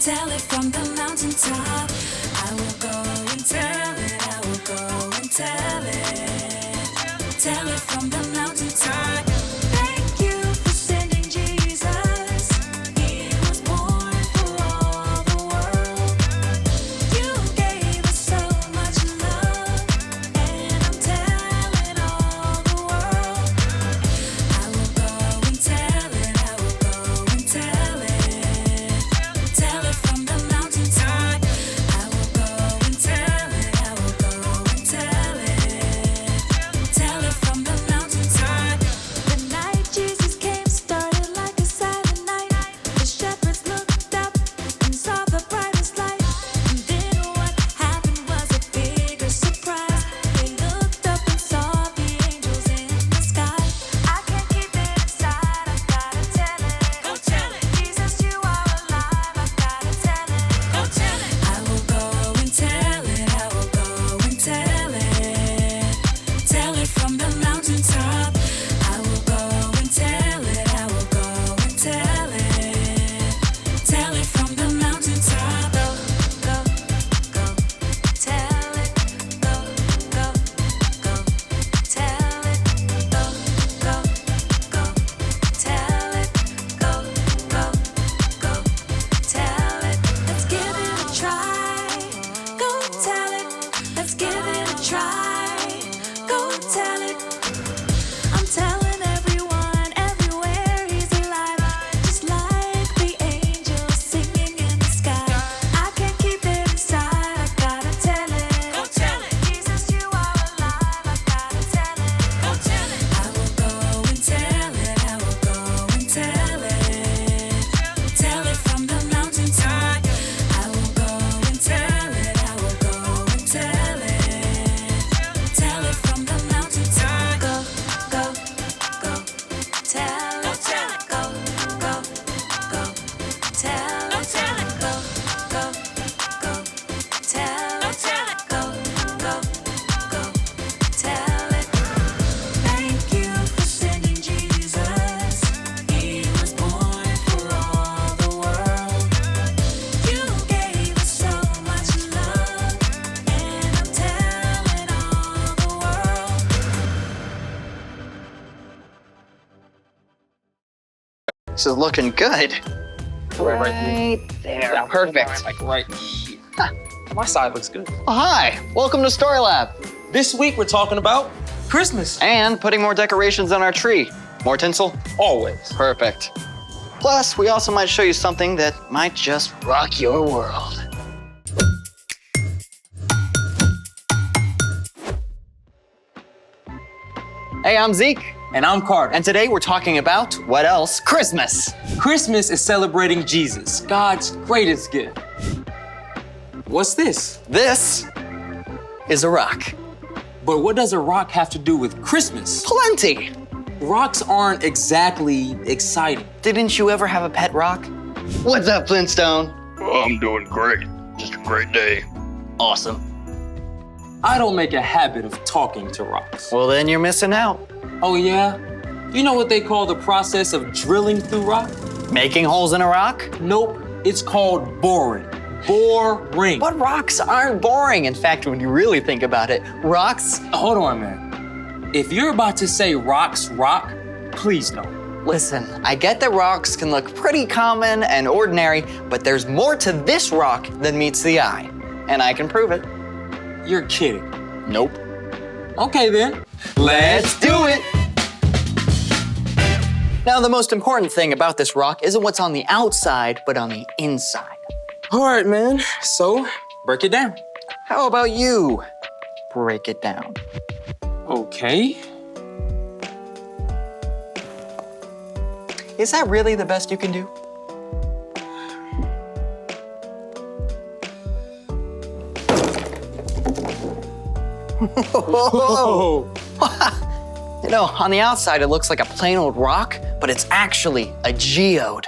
tell it from the mountaintop. I will go and tell it, I will go and tell it from the mountaintop. Thank you for sending Jesus. He was born for all the world. You gave us so much love, and I'm telling all the world. I will go and tell it, I will go and tell it from the mountaintop. I will go and tell it, I will go and tell it from the mountaintop. The night Jesus came started like a silent night. The shepherds looked up and saw the brightest light. And then what happened was a bigger surprise. They looked up and saw the angels in the sky. I can't keep it inside, I gotta tell it. Go tell it. Jesus, you are alive, I gotta tell it. Go tell it. I will go and tell it, I will go and tell it from the mountaintop. I will go and tell it, I will go and tell it from the mountaintop. Go, go, go, tell it. Go, go, go, tell it. Go, go, go, tell it. Go, go, go, tell it. Let's give it a try. Go tell it. Let's give it a try. Go tell it. I'm telling everyone, everywhere he's alive. Just like the angels singing in the sky. I can't keep it inside, I gotta tell it. Go tell it. Jesus, you are alive, I gotta tell it. Go tell it. I will go and tell it, I will go and tell it from the mountaintop. I will go and tell it, I will go and tell it from the mountaintop. Go, go, go, tell it. Go, go, go, tell it. Go, go, go, tell it. Go, go, go, tell it. Thank you for sending Jesus. He was born for all the world. You gave us so much love, and I'm telling all the world. This is looking good. Right there. Yeah, Perfect. Like right here. My side looks good. Oh, hi. Welcome to Story Lab. This week we're talking about Christmas. And putting more decorations on our tree. More tinsel? Always. Perfect. Plus, we also might show you something that might just rock your world. Hey, I'm Zeke. And I'm Carter. And today we're talking about, what else? Christmas. Christmas is celebrating Jesus, God's greatest gift. What's this? This is a rock. But what does a rock have to do with Christmas? Plenty. Rocks aren't exactly exciting. Didn't you ever have a pet rock? What's up, Flintstone? I'm doing great. Just a great day. Awesome. I don't make a habit of talking to rocks. Well, then you're missing out. Oh yeah? You know what they call the process of drilling through rock? Making holes in a rock? Nope, it's called boring. Boring. But rocks aren't boring. In fact, when you really think about it, rocks... Hold on, man. If you're about to say rocks rock, please don't. Listen, I get that rocks can look pretty common and ordinary, but there's more to this rock than meets the eye. And I can prove it. You're kidding. Nope. Okay then. Let's do it! Now, the most important thing about this rock isn't what's on the outside, but on the inside. All right, man. So, break it down. How about you break it down? Okay. Is that really the best you can do? Whoa. You know, on the outside, it looks like a plain old rock, but it's actually a geode.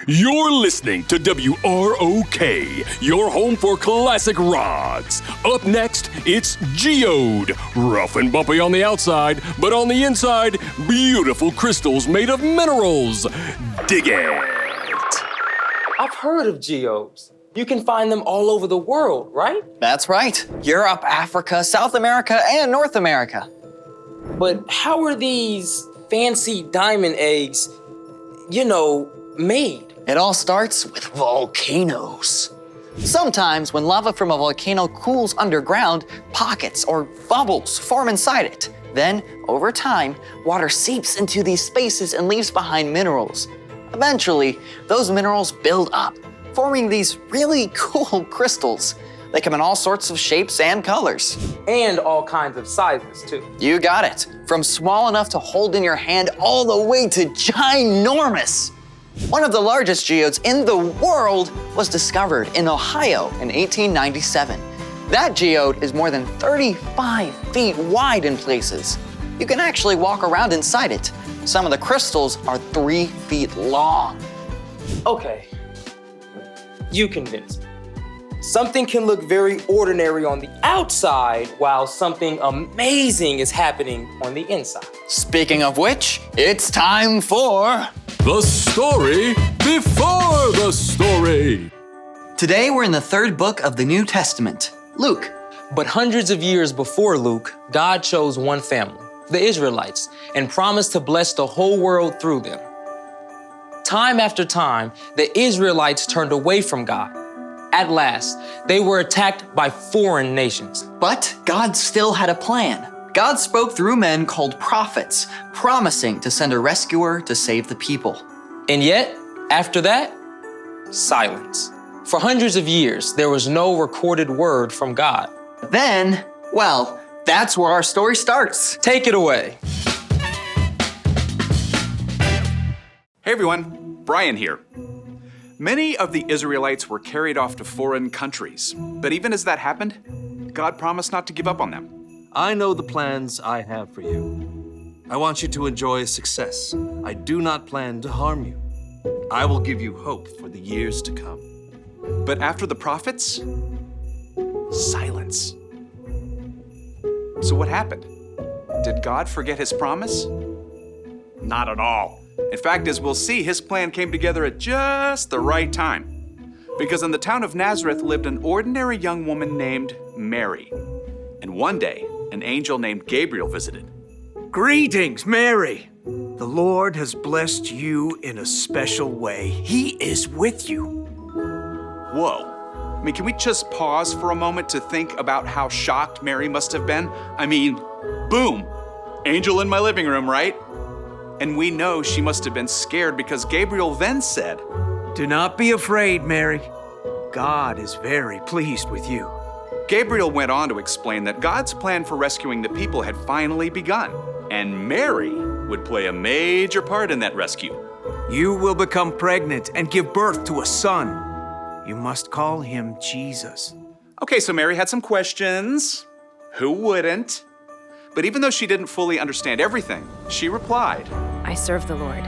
You're listening to WROK, your home for classic rocks. Up next, it's Geode. Rough and bumpy on the outside, but on the inside, beautiful crystals made of minerals. Dig it. I've heard of geodes. You can find them all over the world, right? That's right. Europe, Africa, South America, and North America. But how are these fancy diamond eggs, made? It all starts with volcanoes. Sometimes when lava from a volcano cools underground, pockets or bubbles form inside it. Then, over time, water seeps into these spaces and leaves behind minerals. Eventually, those minerals build up, forming these really cool crystals. They come in all sorts of shapes and colors. And all kinds of sizes, too. You got it. From small enough to hold in your hand all the way to ginormous. One of the largest geodes in the world was discovered in Ohio in 1897. That geode is more than 35 feet wide in places. You can actually walk around inside it. Some of the crystals are 3 feet long. Okay, you convinced me. Something can look very ordinary on the outside while something amazing is happening on the inside. Speaking of which, it's time for The story before the story. Today we're in the third book of the New Testament, Luke. But hundreds of years before Luke, God chose one family, the Israelites, and promised to bless the whole world through them. Time after time, the Israelites turned away from God. At last, they were attacked by foreign nations. But God still had a plan. God spoke through men called prophets, promising to send a rescuer to save the people. And yet, after that, silence. For hundreds of years, there was no recorded word from God. Then, well, that's where our story starts. Take it away. Hey everyone, Brian here. Many of the Israelites were carried off to foreign countries, but even as that happened, God promised not to give up on them. I know the plans I have for you. I want you to enjoy success. I do not plan to harm you. I will give you hope for the years to come. But after the prophets, silence. So what happened? Did God forget his promise? Not at all. In fact, as we'll see, his plan came together at just the right time. Because in the town of Nazareth lived an ordinary young woman named Mary. And one day, an angel named Gabriel visited. Greetings, Mary. The Lord has blessed you in a special way. He is with you. Whoa. I mean, can we just pause for a moment to think about how shocked Mary must have been? I mean, boom, angel in my living room, right? And we know she must have been scared because Gabriel then said, Do not be afraid, Mary. God is very pleased with you. Gabriel went on to explain that God's plan for rescuing the people had finally begun, and Mary would play a major part in that rescue. You will become pregnant and give birth to a son. You must call him Jesus. Okay, so Mary had some questions. Who wouldn't? But even though she didn't fully understand everything, she replied, I serve the Lord.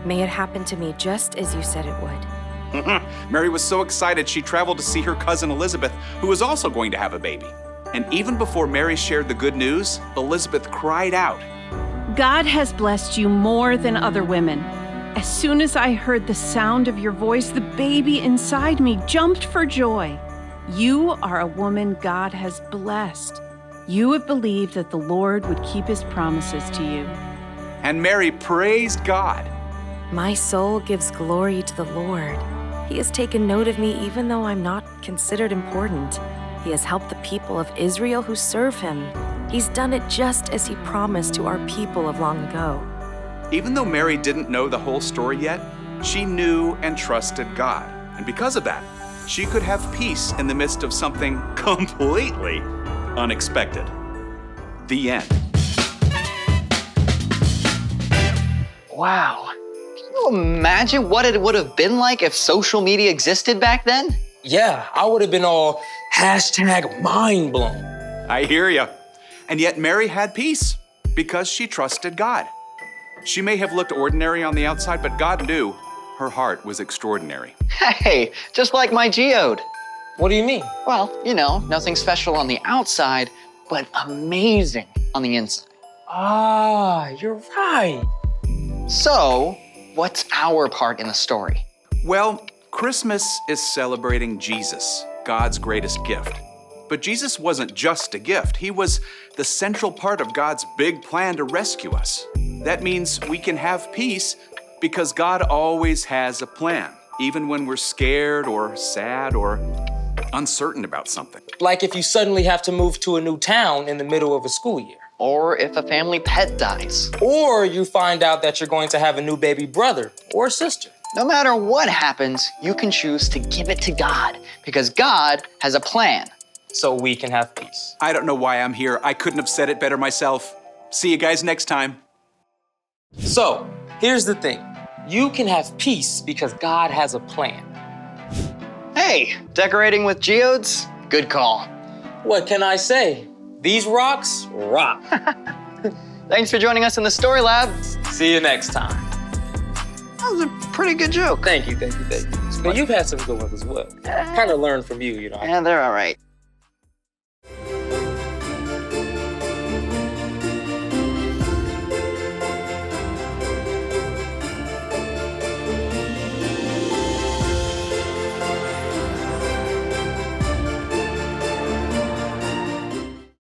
May it happen to me just as you said it would. Mary was so excited she traveled to see her cousin Elizabeth, who was also going to have a baby. And even before Mary shared the good news, Elizabeth cried out, God has blessed you more than other women. As soon as I heard the sound of your voice, the baby inside me jumped for joy. You are a woman God has blessed. You have believed that the Lord would keep his promises to you. And Mary praised God. My soul gives glory to the Lord. He has taken note of me even though I'm not considered important. He has helped the people of Israel who serve him. He's done it just as he promised to our people of long ago. Even though Mary didn't know the whole story yet, she knew and trusted God. And because of that, she could have peace in the midst of something completely unexpected. The end. Wow. Can you imagine what it would have been like if social media existed back then? Yeah, I would have been all #mind blown. I hear ya. And yet Mary had peace because she trusted God. She may have looked ordinary on the outside, but God knew her heart was extraordinary. Hey, just like my geode. What do you mean? Well, nothing special on the outside, but amazing on the inside. Ah, you're right. So, what's our part in the story? Well, Christmas is celebrating Jesus, God's greatest gift. But Jesus wasn't just a gift. He was the central part of God's big plan to rescue us. That means we can have peace because God always has a plan, even when we're scared or sad or uncertain about something. Like if you suddenly have to move to a new town in the middle of a school year. Or if a family pet dies. Or you find out that you're going to have a new baby brother or sister. No matter what happens, you can choose to give it to God because God has a plan. So we can have peace. I don't know why I'm here. I couldn't have said it better myself. See you guys next time. So here's the thing. You can have peace because God has a plan. Hey, decorating with geodes? Good call. What can I say? These rocks rock. Thanks for joining us in the Story Lab. See you next time. That was a pretty good joke. Thank you. But you've had some good ones as well. Kind of learned from you, you know. Yeah, they're all right.